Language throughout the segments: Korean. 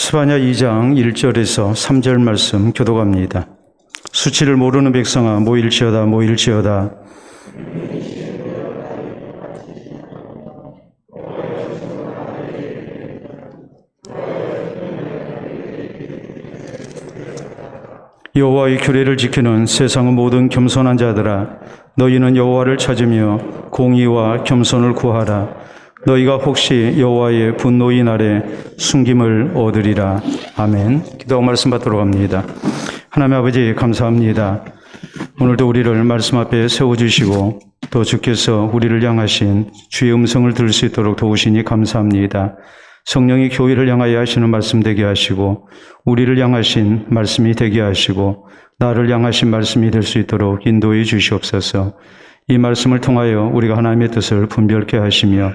스바냐 2장 1절에서 3절 말씀 교독합니다. 수치를 모르는 백성아 모일지어다 모일지어다. 여호와의 규례를 지키는 세상의 모든 겸손한 자들아, 너희는 여호와를 찾으며 공의와 겸손을 구하라. 너희가 혹시 여호와의 분노의 날에 숨김을 얻으리라. 아멘. 기도하고 말씀 받도록 합니다. 하나님 아버지 감사합니다. 오늘도 우리를 말씀 앞에 세워주시고 또 주께서 우리를 향하신 주의 음성을 들을 수 있도록 도우시니 감사합니다. 성령이 교회를 향하여 하시는 말씀 되게 하시고 우리를 향하신 말씀이 되게 하시고 나를 향하신 말씀이 될 수 있도록 인도해 주시옵소서. 이 말씀을 통하여 우리가 하나님의 뜻을 분별케 하시며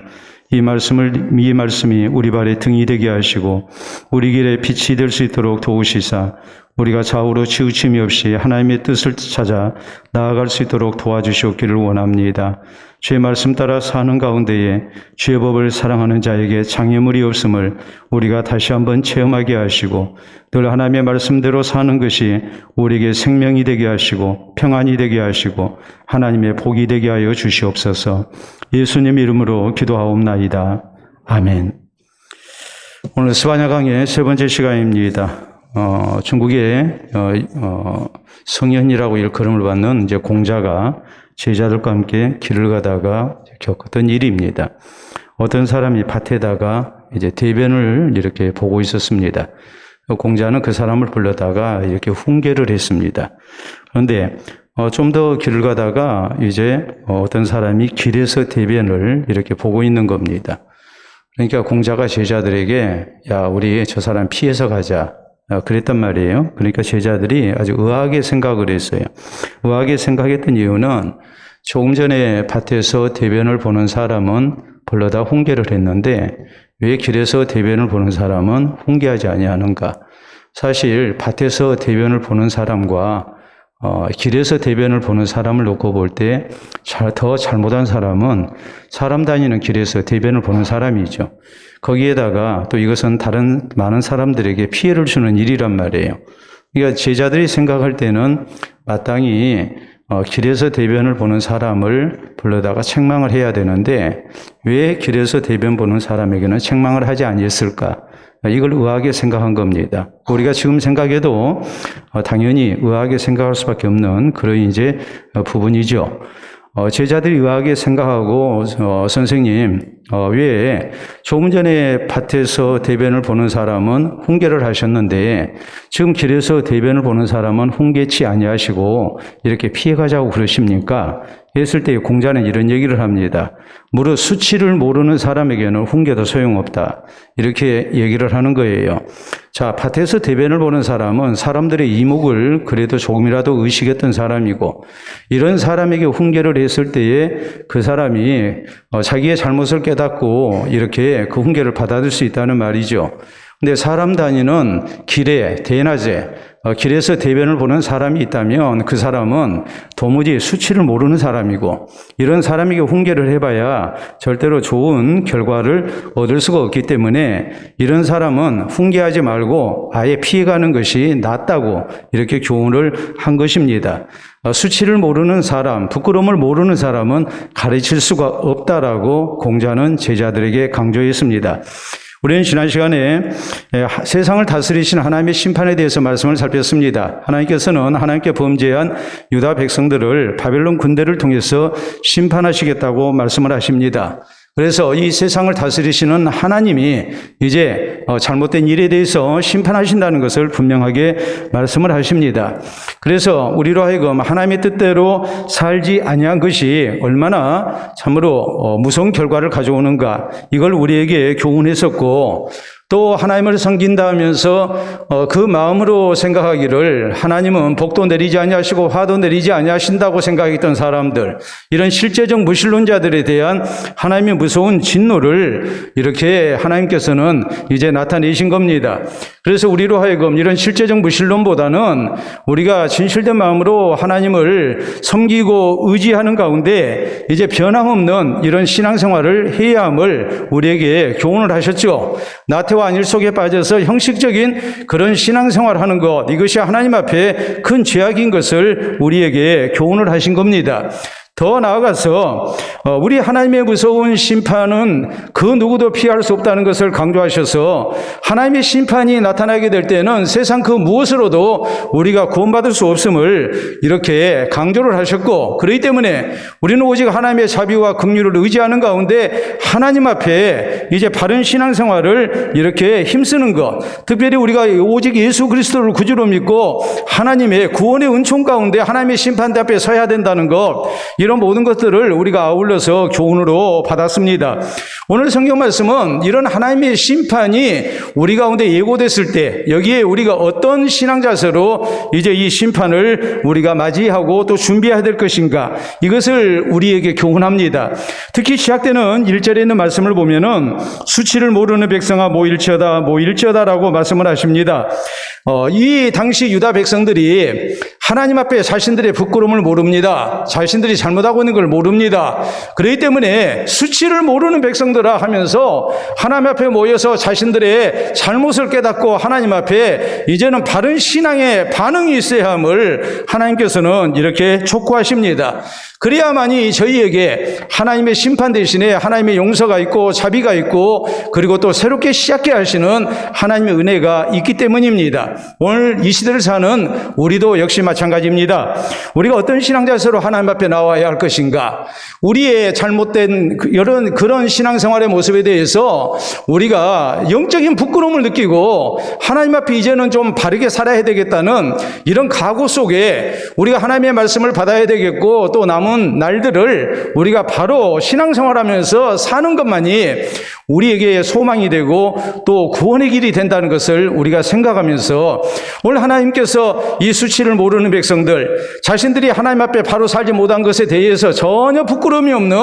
이 말씀이 우리 발의 등이 되게 하시고 우리 길에 빛이 될 수 있도록 도우시사 우리가 좌우로 치우침이 없이 하나님의 뜻을 찾아 나아갈 수 있도록 도와주시옵기를 원합니다. 주의 말씀 따라 사는 가운데에 주의 법을 사랑하는 자에게 장애물이 없음을 우리가 다시 한번 체험하게 하시고 늘 하나님의 말씀대로 사는 것이 우리에게 생명이 되게 하시고 평안이 되게 하시고 하나님의 복이 되게 하여 주시옵소서. 예수님 이름으로 기도하옵나이다. 아멘. 오늘 스바냐 강의 세 번째 시간입니다. 중국의 성현이라고 일컬음을 받는 이제 공자가 제자들과 함께 길을 가다가 겪었던 일입니다. 어떤 사람이 밭에다가 이제 대변을 이렇게 보고 있었습니다. 공자는 그 사람을 불러다가 이렇게 훈계를 했습니다. 그런데 좀 더 길을 가다가 이제 어떤 사람이 길에서 대변을 이렇게 보고 있는 겁니다. 그러니까 공자가 제자들에게 야, 우리 저 사람 피해서 가자. 그랬단 말이에요. 그러니까 제자들이 아주 의아하게 생각을 했어요. 의아하게 생각했던 이유는 조금 전에 밭에서 대변을 보는 사람은 불러다 훈계를 했는데 왜 길에서 대변을 보는 사람은 훈계하지 아니하는가? 사실 밭에서 대변을 보는 사람과 길에서 대변을 보는 사람을 놓고 볼 때 더 잘못한 사람은 사람 다니는 길에서 대변을 보는 사람이죠. 거기에다가 또 이것은 다른 많은 사람들에게 피해를 주는 일이란 말이에요. 그러니까 제자들이 생각할 때는 마땅히 길에서 대변을 보는 사람을 불러다가 책망을 해야 되는데 왜 길에서 대변 보는 사람에게는 책망을 하지 아니했을까? 이걸 의아하게 생각한 겁니다. 우리가 지금 생각해도 당연히 의아하게 생각할 수밖에 없는 그런 이제 부분이죠. 제자들이 의아하게 생각하고 선생님 왜 조금 전에 밭에서 대변을 보는 사람은 훈계를 하셨는데 지금 길에서 대변을 보는 사람은 훈계치 아니하시고 이렇게 피해가자고 그러십니까? 했을 때 공자는 이런 얘기를 합니다. 무릇 수치를 모르는 사람에게는 훈계도 소용없다. 이렇게 얘기를 하는 거예요. 자, 밭에서 대변을 보는 사람은 사람들의 이목을 그래도 조금이라도 의식했던 사람이고 이런 사람에게 훈계를 했을 때에 그 사람이 자기의 잘못을 깨닫고 이렇게 그 훈계를 받아들일 수 있다는 말이죠. 근데 사람 다니는 길에 대낮에 길에서 대변을 보는 사람이 있다면 그 사람은 도무지 수치를 모르는 사람이고 이런 사람에게 훈계를 해봐야 절대로 좋은 결과를 얻을 수가 없기 때문에 이런 사람은 훈계하지 말고 아예 피해가는 것이 낫다고 이렇게 교훈을 한 것입니다. 수치를 모르는 사람, 부끄러움을 모르는 사람은 가르칠 수가 없다라고 공자는 제자들에게 강조했습니다. 우리는 지난 시간에 세상을 다스리신 하나님의 심판에 대해서 말씀을 살폈습니다. 하나님께서는 하나님께 범죄한 유다 백성들을 바벨론 군대를 통해서 심판하시겠다고 말씀을 하십니다. 그래서 이 세상을 다스리시는 하나님이 이제 잘못된 일에 대해서 심판하신다는 것을 분명하게 말씀을 하십니다. 그래서 우리로 하여금 하나님의 뜻대로 살지 아니한 것이 얼마나 참으로 무서운 결과를 가져오는가, 이걸 우리에게 교훈했었고 또 하나님을 섬긴다 하면서 그 마음으로 생각하기를 하나님은 복도 내리지 아니하시고 화도 내리지 아니하신다고 생각했던 사람들, 이런 실제적 무신론자들에 대한 하나님의 무서운 진노를 이렇게 하나님께서는 이제 나타내신 겁니다. 그래서 우리로 하여금 이런 실제적 무신론보다는 우리가 진실된 마음으로 하나님을 섬기고 의지하는 가운데 이제 변함없는 이런 신앙생활을 해야 함을 우리에게 교훈을 하셨죠. 나태와 어떠한 일 속에 빠져서 형식적인 그런 신앙생활을 하는 것, 이것이 하나님 앞에 큰 죄악인 것을 우리에게 교훈을 하신 겁니다. 더 나아가서 우리 하나님의 무서운 심판은 그 누구도 피할 수 없다는 것을 강조하셔서 하나님의 심판이 나타나게 될 때는 세상 그 무엇으로도 우리가 구원받을 수 없음을 이렇게 강조를 하셨고, 그렇기 때문에 우리는 오직 하나님의 자비와 긍휼을 의지하는 가운데 하나님 앞에 이제 바른 신앙생활을 이렇게 힘쓰는 것, 특별히 우리가 오직 예수 그리스도를 구주로 믿고 하나님의 구원의 은총 가운데 하나님의 심판대 앞에 서야 된다는 것, 이런 모든 것들을 우리가 아울러서 교훈으로 받았습니다. 오늘 성경 말씀은 이런 하나님의 심판이 우리 가운데 예고됐을 때 여기에 우리가 어떤 신앙 자세로 이제 이 심판을 우리가 맞이하고 또 준비해야 될 것인가, 이것을 우리에게 교훈합니다. 특히 시작되는 1절에 있는 말씀을 보면은 수치를 모르는 백성아 모일지어다 모일지어다라고 말씀을 하십니다. 이 당시 유다 백성들이 하나님 앞에 자신들의 부끄러움을 모릅니다. 자신들이 잘못하고 있는 걸 모릅니다. 그렇기 때문에 수치를 모르는 백성들아 하면서 하나님 앞에 모여서 자신들의 잘못을 깨닫고 하나님 앞에 이제는 바른 신앙의 반응이 있어야 함을 하나님께서는 이렇게 촉구하십니다. 그래야만이 저희에게 하나님의 심판 대신에 하나님의 용서가 있고 자비가 있고 그리고 또 새롭게 시작해 하시는 하나님의 은혜가 있기 때문입니다. 오늘 이 시대를 사는 우리도 역시 마찬가지입니다. 우리가 어떤 신앙 자세로 하나님 앞에 나와야 할 것인가, 우리의 잘못된 그런 신앙생활의 모습에 대해서 우리가 영적인 부끄러움을 느끼고 하나님 앞에 이제는 좀 바르게 살아야 되겠다는 이런 각오 속에 우리가 하나님의 말씀을 받아야 되겠고, 또 남은 날들을 우리가 바로 신앙생활하면서 사는 것만이 우리에게 소망이 되고 또 구원의 길이 된다는 것을 우리가 생각하면서 오늘 하나님께서 이 수치를 모르는 백성들, 자신들이 하나님 앞에 바로 살지 못한 것에 대해서 전혀 부끄러움이 없는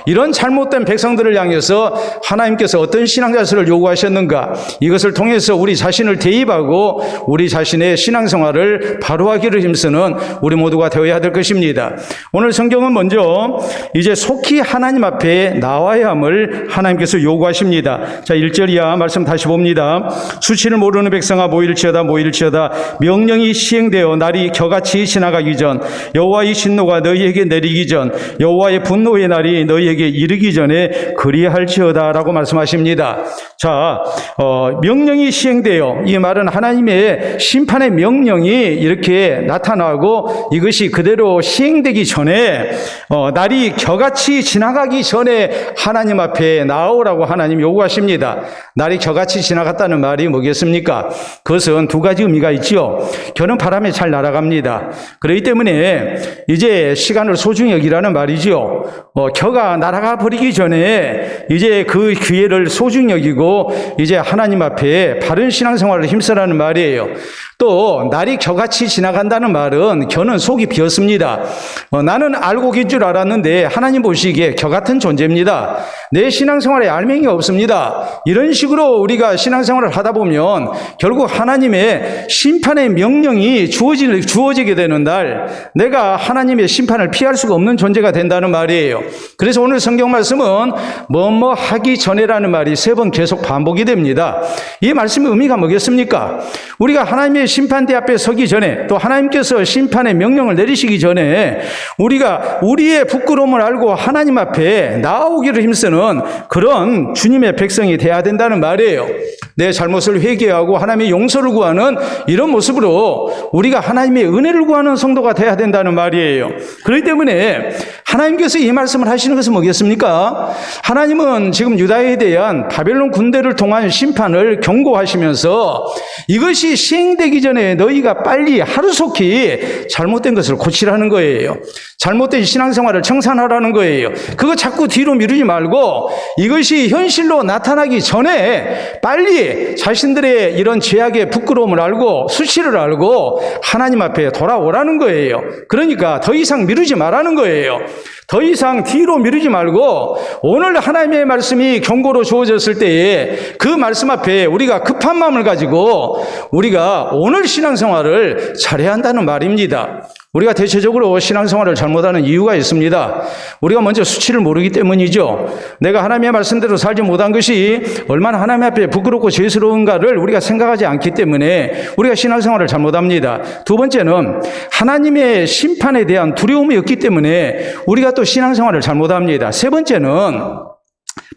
이런 잘못된 백성들을 향해서 하나님께서 어떤 신앙 자세를 요구하셨는가, 이것을 통해서 우리 자신을 대입하고 우리 자신의 신앙생활을 바로 하기를 힘쓰는 우리 모두가 되어야 될 것입니다. 오늘 성경은 먼저 이제 속히 하나님 앞에 나와야 함을 하나님께서 요구하십니다. 자, 1절 이하 말씀 다시 봅니다. 수치를 모르는 백성아 모일지어다 모일지어다 명령이 시행되어 날이 겨같이 지나가기 전 여호와의 진노가 너희에게 내리기 전 여호와의 분노의 날이 너희에게 이르기 전에 그리할지어다 라고 말씀하십니다. 자, 명령이 시행되어, 이 말은 하나님의 심판의 명령이 이렇게 나타나고 이것이 그대로 시행되기 전에 날이 겨같이 지나가기 전에 하나님 앞에 나오라고 하나님 요구하십니다. 날이 겨같이 지나갔다는 말이 뭐겠습니까? 그것은 두 가지 의미가 있죠. 겨는 바람에 잘 날아갑니다. 그렇기 때문에 이제 시간을 소중히 여기라는 말이죠. 겨가 날아가 버리기 전에 이제 그 기회를 소중히 여기고 이제 하나님 앞에 바른 신앙생활을 힘쓰라는 말이에요. 또 날이 겨같이 지나간다는 말은 겨는 속이 비었습니다. 나는 알고 긴 줄 알았는데 하나님 보시기에 겨 같은 존재입니다. 내 신앙생활에 알맹이가 없습니다. 이런 식으로 우리가 신앙생활을 하다 보면 결국 하나님의 심판의 명령이 주어지게 되는 날, 내가 하나님의 심판을 피할 수가 없는 존재가 된다는 말이에요. 그래서 오늘 성경 말씀은 뭐뭐 하기 전에라는 말이 3번 계속 반복이 됩니다. 이 말씀의 의미가 뭐겠습니까? 우리가 하나님의 심판대 앞에 서기 전에, 또 하나님께서 심판의 명령을 내리시기 전에 우리가 우리의 부끄러움을 알고 하나님 앞에 나오기를 힘쓰는 그런 주님의 백성이 돼야 된다는 말이에요. 내 잘못을 회개하고 하나님의 용서를 구하는 이런 모습으로 우리가 하나님의 은혜를 구하는 성도가 돼야 된다는 말이에요. 그렇기 때문에 하나님께서 이 말씀을 하시는 것은 뭐겠습니까? 하나님은 지금 유다에 대한 바벨론 군대를 통한 심판을 경고하시면서 이것이 시행되기 전에 너희가 빨리 하루속히 잘못된 것을 고치라는 거예요. 잘못된 신앙생활을 청산하라는 거예요. 그거 자꾸 뒤로 미루지 말고 이것이 현실로 나타나기 전에 빨리 자신들의 이런 죄악의 부끄러움을 알고 수치를 알고 하나님 앞에 돌아오라는 거예요. 그러니까 더 이상 미루지 말라는 거예요. 더 이상 뒤로 미루지 말고 오늘 하나님의 말씀이 경고로 주어졌을 때에 그 말씀 앞에 우리가 급한 마음을 가지고 우리가 오늘 신앙생활을 잘해야 한다는 말입니다. 우리가 대체적으로 신앙생활을 잘못하는 이유가 있습니다. 우리가 먼저 수치를 모르기 때문이죠. 내가 하나님의 말씀대로 살지 못한 것이 얼마나 하나님 앞에 부끄럽고 죄스러운가를 우리가 생각하지 않기 때문에 우리가 신앙생활을 잘못합니다. 두 번째는 하나님의 심판에 대한 두려움이 없기 때문에 우리가 또 신앙생활을 잘못합니다. 세 번째는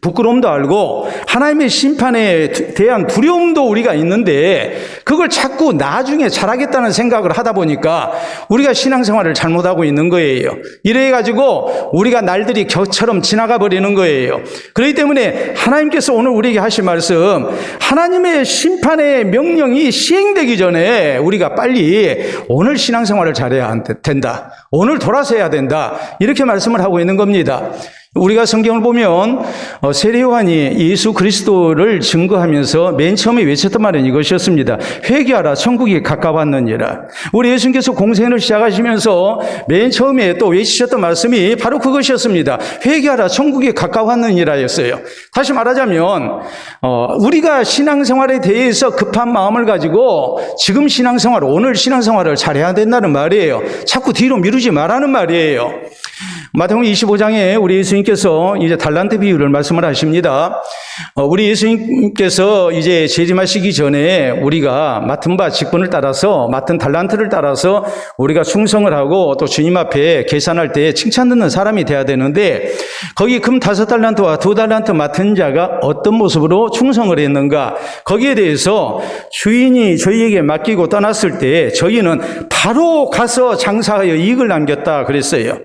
부끄러움도 알고 하나님의 심판에 대한 두려움도 우리가 있는데 그걸 자꾸 나중에 잘하겠다는 생각을 하다 보니까 우리가 신앙생활을 잘못하고 있는 거예요. 이래가지고 우리가 날들이 겨처럼 지나가 버리는 거예요. 그렇기 때문에 하나님께서 오늘 우리에게 하실 말씀, 하나님의 심판의 명령이 시행되기 전에 우리가 빨리 오늘 신앙생활을 잘해야 된다. 오늘 돌아서야 된다. 이렇게 말씀을 하고 있는 겁니다. 우리가 성경을 보면 세례 요한이 예수 그리스도를 증거하면서 맨 처음에 외쳤던 말은 이것이었습니다. 회개하라, 천국이 가까웠느니라. 우리 예수님께서 공생을 시작하시면서 맨 처음에 또 외치셨던 말씀이 바로 그것이었습니다. 회개하라, 천국이 가까웠느니라였어요. 다시 말하자면 우리가 신앙생활에 대해서 급한 마음을 가지고 지금 신앙생활, 오늘 신앙생활을 잘해야 된다는 말이에요. 자꾸 뒤로 미루지 말라는 말이에요. 마태복음 25장에 우리 예수님께서 이제 달란트 비유를 말씀을 하십니다. 우리 예수님께서 이제 재림하시기 전에 우리가 맡은 바 직분을 따라서 맡은 달란트를 따라서 우리가 충성을 하고 또 주님 앞에 계산할 때 칭찬 듣는 사람이 돼야 되는데 거기 금 5달란트와 2달란트 맡은 자가 어떤 모습으로 충성을 했는가, 거기에 대해서 주인이 저희에게 맡기고 떠났을 때 저희는 바로 가서 장사하여 이익을 남겼다 그랬어요.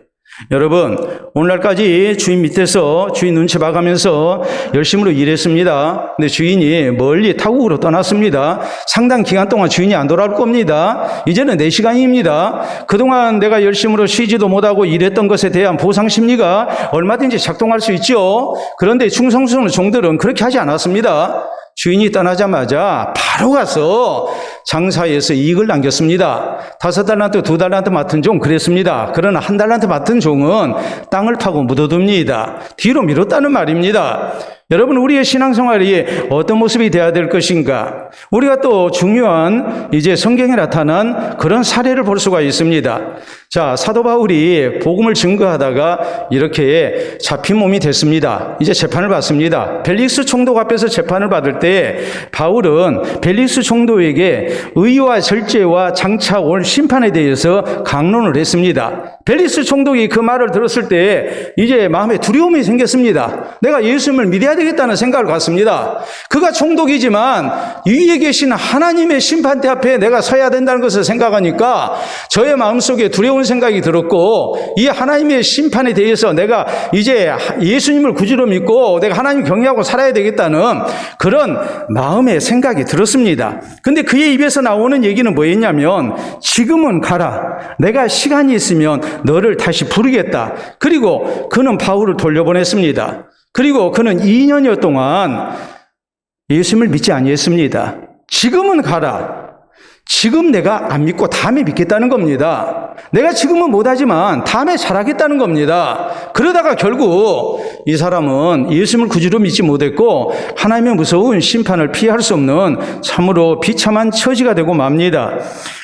여러분, 오늘날까지 주인 밑에서 주인 눈치 봐가면서 열심으로 일했습니다. 근데 주인이 멀리 타국으로 떠났습니다. 상당 기간 동안 주인이 안 돌아올 겁니다. 이제는 내 시간입니다. 그동안 내가 열심으로 쉬지도 못하고 일했던 것에 대한 보상 심리가 얼마든지 작동할 수 있죠. 그런데 충성스러운 종들은 그렇게 하지 않았습니다. 주인이 떠나자마자 바로 가서 장사해서 이익을 남겼습니다. 5달란트, 2달란트 맡은 종 그랬습니다. 그러나 1달란트 맡은 종은 땅을 파고 묻어둡니다. 뒤로 미뤘다는 말입니다. 여러분, 우리의 신앙생활이 어떤 모습이 되어야 될 것인가? 우리가 또 중요한 이제 성경에 나타난 그런 사례를 볼 수가 있습니다. 자, 사도 바울이 복음을 증거하다가 이렇게 잡힌 몸이 됐습니다. 이제 재판을 받습니다. 벨릭스 총독 앞에서 재판을 받을 때 바울은 벨릭스 총독에게 의와 절제와 장차 올 심판에 대해서 강론을 했습니다. 벨릭스 총독이 그 말을 들었을 때 이제 마음에 두려움이 생겼습니다. 내가 예수님을 믿어야 되겠다는 생각을 갖습니다. 그가 총독이지만 위에 계신 하나님의 심판대 앞에 내가 서야 된다는 것을 생각하니까 저의 마음속에 두려운 생각이 들었고, 이 하나님의 심판에 대해서 내가 이제 예수님을 구주로 믿고 내가 하나님 경외하고 살아야 되겠다는 그런 마음의 생각이 들었습니다. 근데 그의 입에서 나오는 얘기는 뭐였냐면, 지금은 가라, 내가 시간이 있으면 너를 다시 부르겠다. 그리고 그는 바울을 돌려보냈습니다. 그리고 그는 2년여 동안 예수님을 믿지 아니했습니다. 지금은 가라. 지금 내가 안 믿고 다음에 믿겠다는 겁니다. 내가 지금은 못하지만 다음에 잘하겠다는 겁니다. 그러다가 결국 이 사람은 예수님을 구주로 믿지 못했고 하나님의 무서운 심판을 피할 수 없는 참으로 비참한 처지가 되고 맙니다.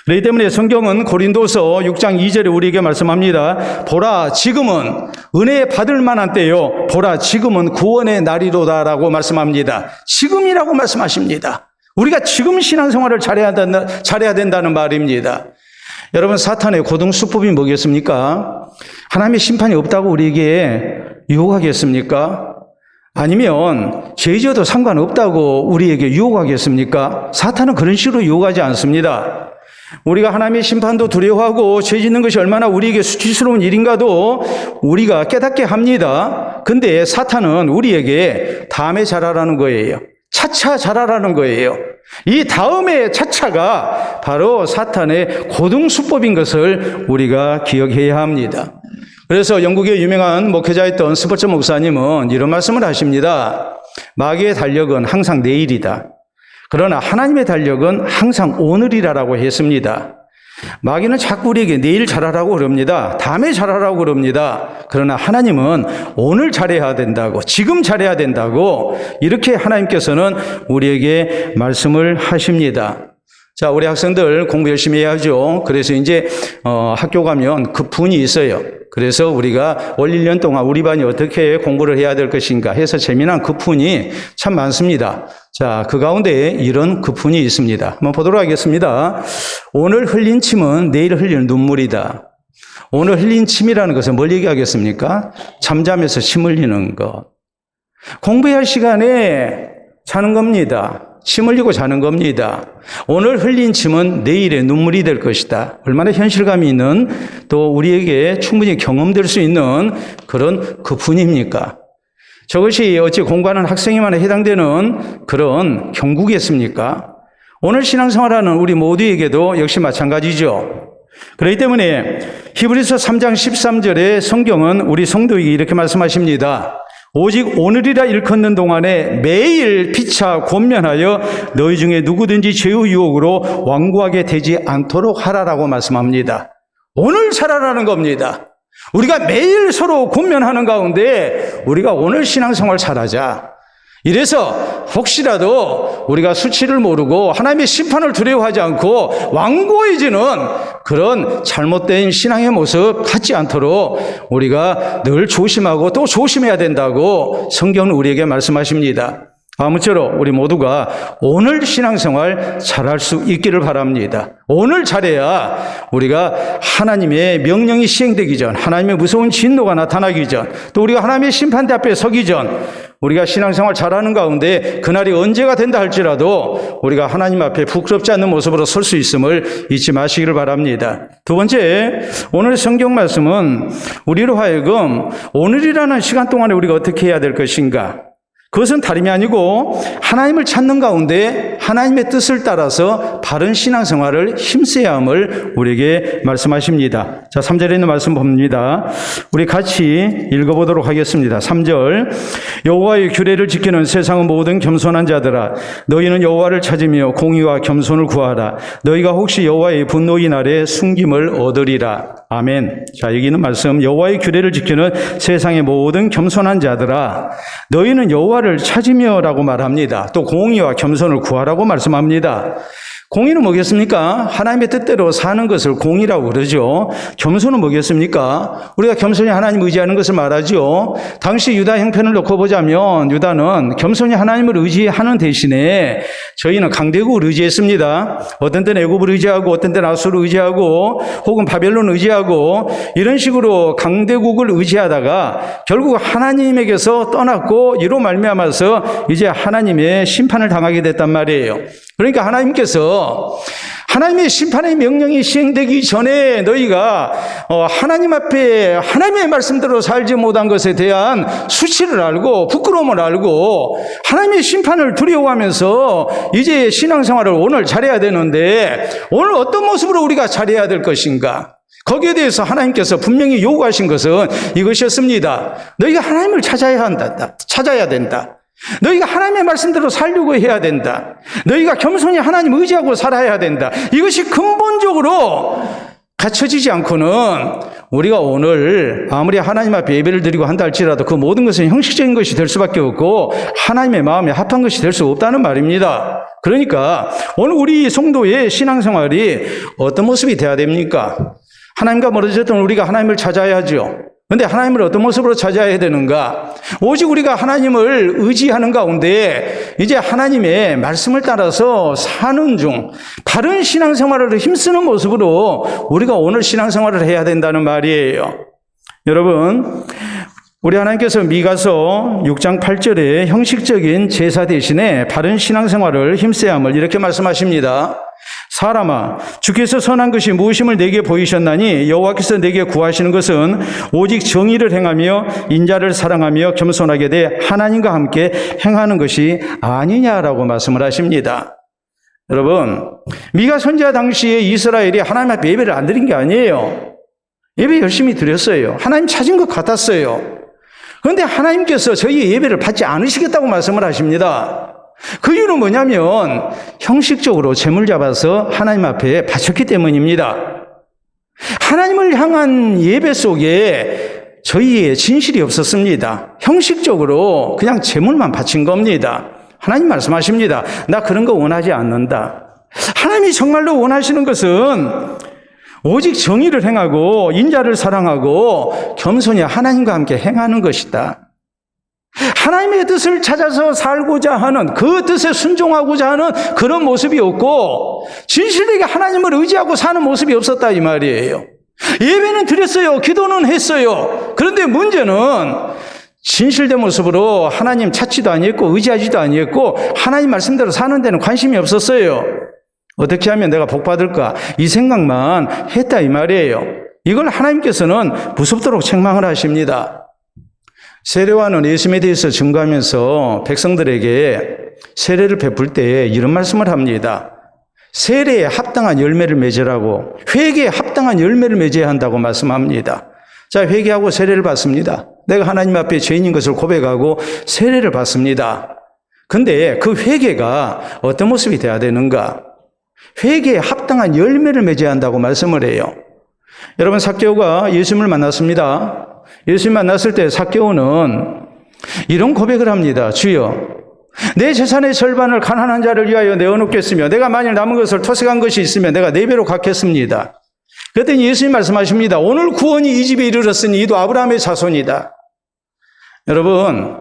그렇기 때문에 성경은 고린도서 6장 2절에 우리에게 말씀합니다. 보라, 지금은 은혜 받을 만한 때요, 보라, 지금은 구원의 날이로다라고 말씀합니다. 지금이라고 말씀하십니다. 우리가 지금 신앙생활을 잘해야 된다는 말입니다. 여러분, 사탄의 고등수법이 뭐겠습니까? 하나님의 심판이 없다고 우리에게 유혹하겠습니까? 아니면 죄 지어도 상관없다고 우리에게 유혹하겠습니까? 사탄은 그런 식으로 유혹하지 않습니다. 우리가 하나님의 심판도 두려워하고 죄 짓는 것이 얼마나 우리에게 수치스러운 일인가도 우리가 깨닫게 합니다. 근데 사탄은 우리에게 다음에 잘하라는 거예요. 차차 잘하라는 거예요. 이 다음에 차차가 바로 사탄의 고등수법인 것을 우리가 기억해야 합니다. 그래서 영국의 유명한 목회자였던 스포츠 목사님은 이런 말씀을 하십니다. 마귀의 달력은 항상 내일이다. 그러나 하나님의 달력은 항상 오늘이라고 했습니다. 마귀는 자꾸 우리에게 내일 잘하라고 그럽니다. 다음에 잘하라고 그럽니다. 그러나 하나님은 오늘 잘해야 된다고, 지금 잘해야 된다고, 이렇게 하나님께서는 우리에게 말씀을 하십니다. 자, 우리 학생들 공부 열심히 해야죠. 그래서 이제 학교 가면 급훈이 있어요. 그래서 우리가 올 1년 동안 우리 반이 어떻게 공부를 해야 될 것인가 해서 재미난 급훈이 참 많습니다. 자, 그 가운데 이런 급훈이 있습니다. 한번 보도록 하겠습니다. 오늘 흘린 침은 내일 흘릴 눈물이다. 오늘 흘린 침이라는 것은 뭘 얘기하겠습니까? 잠잠해서 침 흘리는 것. 공부해야 할 시간에 자는 겁니다. 침 흘리고 자는 겁니다. 오늘 흘린 침은 내일의 눈물이 될 것이다. 얼마나 현실감이 있는, 또 우리에게 충분히 경험될 수 있는 그런 급훈입니까? 저것이 어찌 공부하는 학생에만 해당되는 그런 경고겠습니까? 오늘 신앙생활하는 우리 모두에게도 역시 마찬가지죠. 그렇기 때문에 히브리서 3장 13절에 성경은 우리 성도에게 이렇게 말씀하십니다. 오직 오늘이라 일컫는 동안에 매일 피차 권면하여 너희 중에 누구든지 죄의 유혹으로 완고하게 되지 않도록 하라라고 말씀합니다. 오늘 살아라는 겁니다. 우리가 매일 서로 권면하는 가운데 우리가 오늘 신앙생활 잘하자. 이래서 혹시라도 우리가 수치를 모르고 하나님의 심판을 두려워하지 않고 완고해지는 그런 잘못된 신앙의 모습 갖지 않도록 우리가 늘 조심하고 또 조심해야 된다고 성경은 우리에게 말씀하십니다. 아무쪼록 우리 모두가 오늘 신앙생활 잘할 수 있기를 바랍니다. 오늘 잘해야 우리가 하나님의 명령이 시행되기 전, 하나님의 무서운 진노가 나타나기 전, 또 우리가 하나님의 심판대 앞에 서기 전, 우리가 신앙생활 잘하는 가운데 그날이 언제가 된다 할지라도 우리가 하나님 앞에 부끄럽지 않는 모습으로 설 수 있음을 잊지 마시기를 바랍니다. 두 번째, 오늘 성경 말씀은 우리로 하여금 오늘이라는 시간 동안에 우리가 어떻게 해야 될 것인가? 그것은 다름이 아니고 하나님을 찾는 가운데 하나님의 뜻을 따라서 바른 신앙생활을 힘써야 함을 우리에게 말씀하십니다. 자, 3절에 있는 말씀 봅니다. 우리 같이 읽어보도록 하겠습니다. 3절, 여호와의 규례를 지키는 세상의 모든 겸손한 자들아, 너희는 여호와를 찾으며 공의와 겸손을 구하라. 너희가 혹시 여호와의 분노의 날에 숨김을 얻으리라. 아멘. 자, 여기 있는 말씀, 여호와의 규례를 지키는 세상의 모든 겸손한 자들아, 너희는 여호와를 찾으며라고 말합니다. 또 공의와 겸손을 구하라고 말씀합니다. 공의는 뭐겠습니까? 하나님의 뜻대로 사는 것을 공의라고 그러죠. 겸손은 뭐겠습니까? 우리가 겸손히 하나님 의지하는 것을 말하죠. 당시 유다 형편을 놓고 보자면 유다는 겸손히 하나님을 의지하는 대신에 저희는 강대국을 의지했습니다. 어떤 때는 애굽을 의지하고 어떤 때는 아수를 의지하고 혹은 바벨론을 의지하고 이런 식으로 강대국을 의지하다가 결국 하나님에게서 떠났고 이로 말미암아서 이제 하나님의 심판을 당하게 됐단 말이에요. 그러니까 하나님의 심판의 명령이 시행되기 전에 너희가 하나님 앞에 하나님의 말씀대로 살지 못한 것에 대한 수치를 알고 부끄러움을 알고 하나님의 심판을 두려워하면서 이제 신앙생활을 오늘 잘해야 되는데 오늘 어떤 모습으로 우리가 잘해야 될 것인가? 거기에 대해서 하나님께서 분명히 요구하신 것은 이것이었습니다. 너희가 하나님을 찾아야 된다. 너희가 하나님의 말씀대로 살려고 해야 된다. 너희가 겸손히 하나님 의지하고 살아야 된다. 이것이 근본적으로 갖춰지지 않고는 우리가 오늘 아무리 하나님 앞에 예배를 드리고 한다 할지라도 그 모든 것은 형식적인 것이 될 수밖에 없고 하나님의 마음에 합한 것이 될 수 없다는 말입니다. 그러니까 오늘 우리 성도의 신앙생활이 어떤 모습이 돼야 됩니까? 하나님과 멀어졌던 우리가 하나님을 찾아야죠. 그런데 하나님을 어떤 모습으로 찾아야 되는가? 오직 우리가 하나님을 의지하는 가운데 이제 하나님의 말씀을 따라서 사는 중 바른 신앙생활을 힘쓰는 모습으로 우리가 오늘 신앙생활을 해야 된다는 말이에요. 여러분, 우리 하나님께서 미가서 6장 8절에 형식적인 제사 대신에 바른 신앙생활을 힘써야 함을 이렇게 말씀하십니다. 사람아, 주께서 선한 것이 무엇임을 내게 보이셨나니 여호와께서 내게 구하시는 것은 오직 정의를 행하며 인자를 사랑하며 겸손하게 돼 하나님과 함께 행하는 것이 아니냐라고 말씀을 하십니다. 여러분, 미가 선지자 당시에 이스라엘이 하나님 앞에 예배를 안 드린 게 아니에요. 예배 열심히 드렸어요. 하나님 찾은 것 같았어요. 그런데 하나님께서 저희 예배를 받지 않으시겠다고 말씀을 하십니다. 그 이유는 뭐냐면 형식적으로 제물 잡아서 하나님 앞에 바쳤기 때문입니다. 하나님을 향한 예배 속에 저희의 진실이 없었습니다. 형식적으로 그냥 제물만 바친 겁니다. 하나님 말씀하십니다. 나 그런 거 원하지 않는다. 하나님이 정말로 원하시는 것은 오직 정의를 행하고 인자를 사랑하고 겸손히 하나님과 함께 행하는 것이다. 하나님의 뜻을 찾아서 살고자 하는, 그 뜻에 순종하고자 하는 그런 모습이 없고 진실되게 하나님을 의지하고 사는 모습이 없었다 이 말이에요. 예배는 드렸어요. 기도는 했어요. 그런데 문제는 진실된 모습으로 하나님 찾지도 아니했고 의지하지도 아니했고 하나님 말씀대로 사는 데는 관심이 없었어요. 어떻게 하면 내가 복 받을까? 이 생각만 했다 이 말이에요. 이걸 하나님께서는 무섭도록 책망을 하십니다. 세례와는 예수님에 대해서 증거하면서 백성들에게 세례를 베풀 때 이런 말씀을 합니다. 세례에 합당한 열매를 맺으라고, 회개에 합당한 열매를 맺어야 한다고 말씀합니다. 자, 회개하고 세례를 받습니다. 내가 하나님 앞에 죄인인 것을 고백하고 세례를 받습니다. 근데 그 회개가 어떤 모습이 돼야 되는가? 회개에 합당한 열매를 맺어야 한다고 말씀을 해요. 여러분, 삭개오가 예수님을 만났습니다. 예수님 만났을 때 삭개오는 이런 고백을 합니다. 주여, 내 재산의 절반을 가난한 자를 위하여 내어놓겠으며 내가 만일 남은 것을 토색한 것이 있으면 내가 4배로 갚겠습니다. 그랬더니 예수님 말씀하십니다. 오늘 구원이 이 집에 이르렀으니 이도 아브라함의 자손이다. 여러분,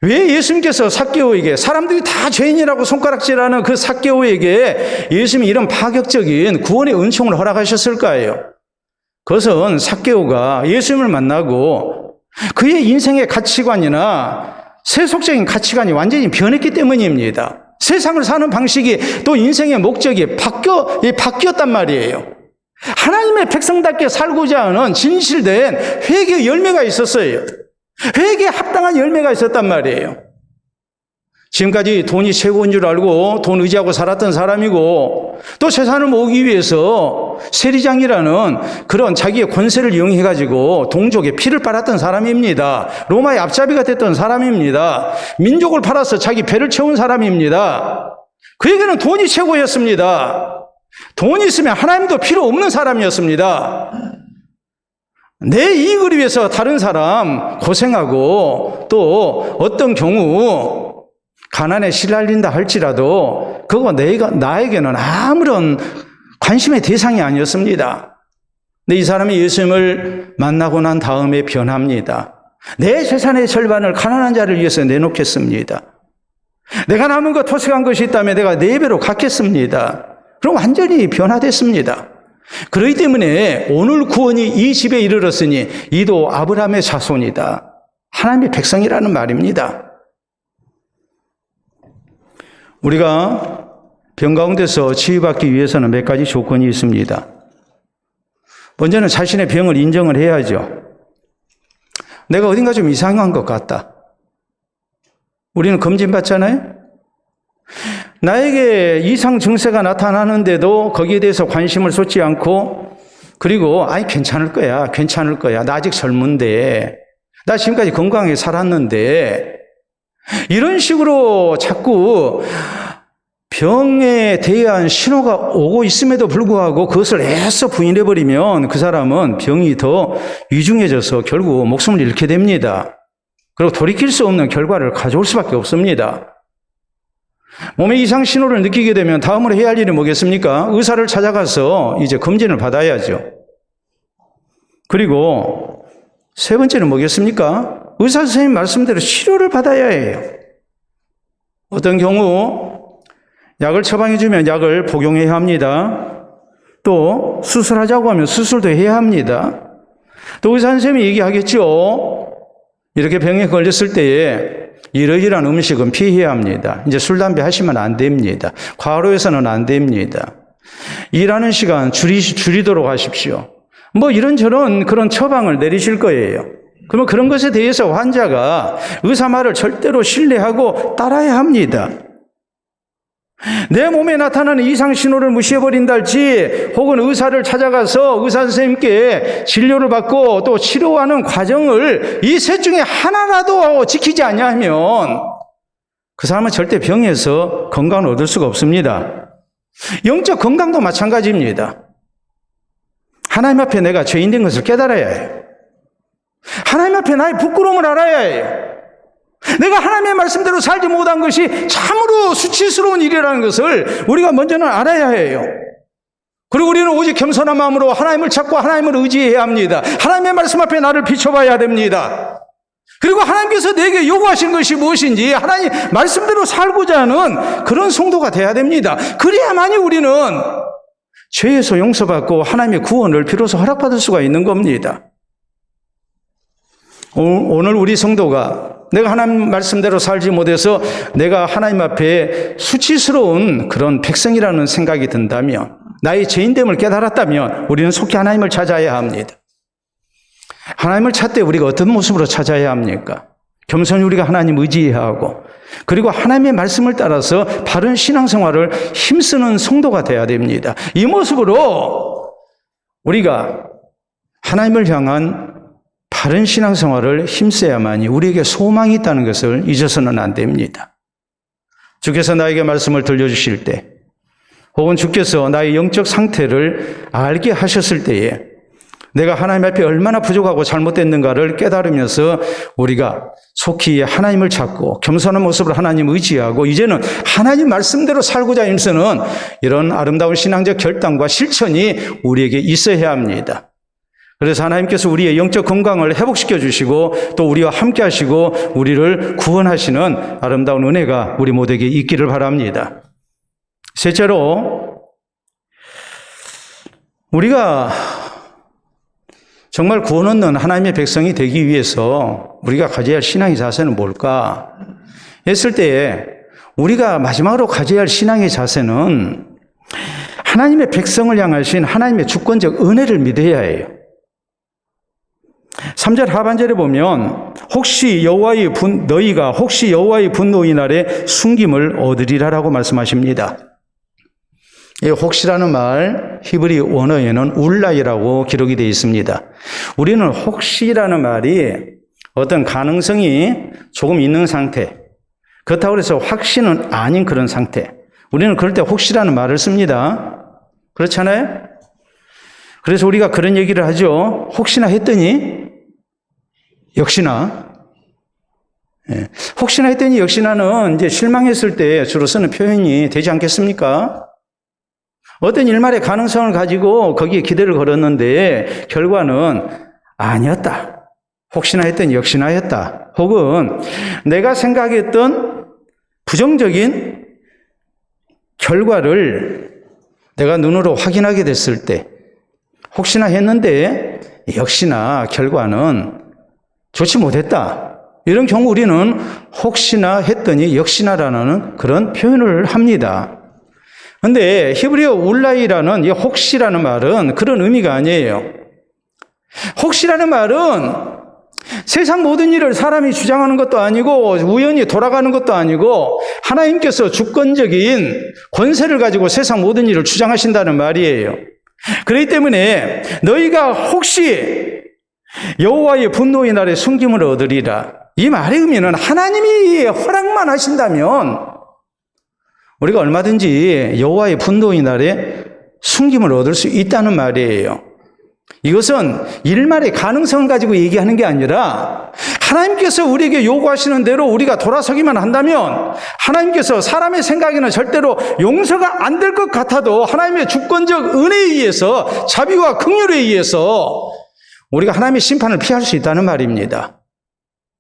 왜 예수님께서 삭개오에게, 사람들이 다 죄인이라고 손가락질하는 그 삭개오에게 예수님이 이런 파격적인 구원의 은총을 허락하셨을까요? 그것은 삭개오가 예수님을 만나고 그의 인생의 가치관이나 세속적인 가치관이 완전히 변했기 때문입니다. 세상을 사는 방식이 또 인생의 목적이 바뀌었단 말이에요. 하나님의 백성답게 살고자 하는 진실된 회개의 열매가 있었어요. 회개에 합당한 열매가 있었단 말이에요. 지금까지 돈이 최고인 줄 알고 돈 의지하고 살았던 사람이고 또 재산을 모으기 위해서 세리장이라는 그런 자기의 권세를 이용해가지고 동족의 피를 빨았던 사람입니다. 로마의 앞잡이가 됐던 사람입니다. 민족을 팔아서 자기 배를 채운 사람입니다. 그에게는 돈이 최고였습니다. 돈이 있으면 하나님도 필요 없는 사람이었습니다. 내 이익을 위해서 다른 사람 고생하고 또 어떤 경우 가난에 시달린다 할지라도 그거 나에게는 아무런 관심의 대상이 아니었습니다. 근데 이 사람이 예수님을 만나고 난 다음에 변합니다. 내 재산의 절반을 가난한 자를 위해서 내놓겠습니다. 내가 남은 것 토색한 것이 있다면 내가 4배로 갚겠습니다. 그럼 완전히 변화됐습니다. 그렇기 때문에 오늘 구원이 이 집에 이르렀으니 이도 아브라함의 자손이다. 하나님의 백성이라는 말입니다. 우리가 병 가운데서 치유받기 위해서는 몇 가지 조건이 있습니다. 먼저는 자신의 병을 인정을 해야죠. 내가 어딘가 좀 이상한 것 같다. 우리는 검진받잖아요. 나에게 이상 증세가 나타나는데도 거기에 대해서 관심을 쏟지 않고 그리고 괜찮을 거야. 나 아직 젊은데, 나 지금까지 건강하게 살았는데 이런 식으로 자꾸 병에 대한 신호가 오고 있음에도 불구하고 그것을 애써 부인해버리면 그 사람은 병이 더 위중해져서 결국 목숨을 잃게 됩니다. 그리고 돌이킬 수 없는 결과를 가져올 수밖에 없습니다. 몸의 이상 신호를 느끼게 되면 다음으로 해야 할 일이 뭐겠습니까? 의사를 찾아가서 이제 검진을 받아야죠. 그리고 세 번째는 뭐겠습니까? 의사 선생님 말씀대로 치료를 받아야 해요. 어떤 경우 약을 처방해 주면 약을 복용해야 합니다. 또 수술하자고 하면 수술도 해야 합니다. 또 의사 선생님이 얘기하겠죠. 이렇게 병에 걸렸을 때에 이러이러한 음식은 피해야 합니다. 이제 술, 담배 하시면 안 됩니다. 과로해서는 안 됩니다. 일하는 시간 줄이도록 하십시오. 뭐 이런저런 그런 처방을 내리실 거예요. 그러면 그런 것에 대해서 환자가 의사 말을 절대로 신뢰하고 따라야 합니다. 내 몸에 나타나는 이상 신호를 무시해버린다 할지 혹은 의사를 찾아가서 의사 선생님께 진료를 받고 또 치료하는 과정을 이 셋 중에 하나라도 지키지 않냐면 그 사람은 절대 병에서 건강을 얻을 수가 없습니다. 영적 건강도 마찬가지입니다. 하나님 앞에 내가 죄인 된 것을 깨달아야 해요. 하나님 앞에 나의 부끄러움을 알아야 해요. 내가 하나님의 말씀대로 살지 못한 것이 참으로 수치스러운 일이라는 것을 우리가 먼저는 알아야 해요. 그리고 우리는 오직 겸손한 마음으로 하나님을 찾고 하나님을 의지해야 합니다. 하나님의 말씀 앞에 나를 비춰봐야 됩니다. 그리고 하나님께서 내게 요구하신 것이 무엇인지 하나님 말씀대로 살고자 하는 그런 성도가 돼야 됩니다. 그래야만이 우리는 죄에서 용서받고 하나님의 구원을 비로소 허락받을 수가 있는 겁니다. 오늘 우리 성도가 내가 하나님 말씀대로 살지 못해서 내가 하나님 앞에 수치스러운 그런 백성이라는 생각이 든다면, 나의 죄인됨을 깨달았다면 우리는 속히 하나님을 찾아야 합니다. 하나님을 찾되 우리가 어떤 모습으로 찾아야 합니까? 겸손히 우리가 하나님 의지해야 하고, 그리고 하나님의 말씀을 따라서 바른 신앙생활을 힘쓰는 성도가 되어야 됩니다. 이 모습으로 우리가 하나님을 향한 바른 신앙생활을 힘써야만이 우리에게 소망이 있다는 것을 잊어서는 안 됩니다. 주께서 나에게 말씀을 들려주실 때, 혹은 주께서 나의 영적 상태를 알게 하셨을 때에 내가 하나님 앞에 얼마나 부족하고 잘못됐는가를 깨달으면서 우리가 속히 하나님을 찾고 겸손한 모습으로 하나님 의지하고 이제는 하나님 말씀대로 살고자 힘쓰는 이런 아름다운 신앙적 결단과 실천이 우리에게 있어야 합니다. 그래서 하나님께서 우리의 영적 건강을 회복시켜 주시고 또 우리와 함께 하시고 우리를 구원하시는 아름다운 은혜가 우리 모두에게 있기를 바랍니다. 셋째로, 우리가 정말 구원 얻는 하나님의 백성이 되기 위해서 우리가 가져야 할 신앙의 자세는 뭘까 했을 때에 우리가 마지막으로 가져야 할 신앙의 자세는 하나님의 백성을 향하신 하나님의 주권적 은혜를 믿어야 해요. 3절 하반절에 보면 너희가 혹시 여호와의 분노의 날에 숨김을 얻으리라라고 말씀하십니다. 이 혹시라는 말 히브리 원어에는 울라이라고 기록이 되어 있습니다. 우리는 혹시라는 말이 어떤 가능성이 조금 있는 상태, 그렇다고 해서 확신은 아닌 그런 상태, 우리는 그럴 때 혹시라는 말을 씁니다. 그렇잖아요? 그래서 우리가 그런 얘기를 하죠. 혹시나 했더니 역시나. 혹시나 했더니 역시나는 이제 실망했을 때 주로 쓰는 표현이 되지 않겠습니까? 어떤 일말의 가능성을 가지고 거기에 기대를 걸었는데 결과는 아니었다. 혹시나 했더니 역시나 했다. 혹은 내가 생각했던 부정적인 결과를 내가 눈으로 확인하게 됐을 때 혹시나 했는데 역시나 결과는 좋지 못했다. 이런 경우 우리는 혹시나 했더니 역시나라는 그런 표현을 합니다. 그런데 히브리어 울라이라는 이 혹시라는 말은 그런 의미가 아니에요. 혹시라는 말은 세상 모든 일을 사람이 주장하는 것도 아니고 우연히 돌아가는 것도 아니고 하나님께서 주권적인 권세를 가지고 세상 모든 일을 주장하신다는 말이에요. 그렇기 때문에 너희가 혹시 여호와의 분노의 날에 숨김을 얻으리라. 이 말의 의미는 하나님이 허락만 하신다면 우리가 얼마든지 여호와의 분노의 날에 숨김을 얻을 수 있다는 말이에요. 이것은 일말의 가능성을 가지고 얘기하는 게 아니라 하나님께서 우리에게 요구하시는 대로 우리가 돌아서기만 한다면 하나님께서 사람의 생각에는 절대로 용서가 안 될 것 같아도 하나님의 주권적 은혜에 의해서 자비와 긍휼에 의해서 우리가 하나님의 심판을 피할 수 있다는 말입니다.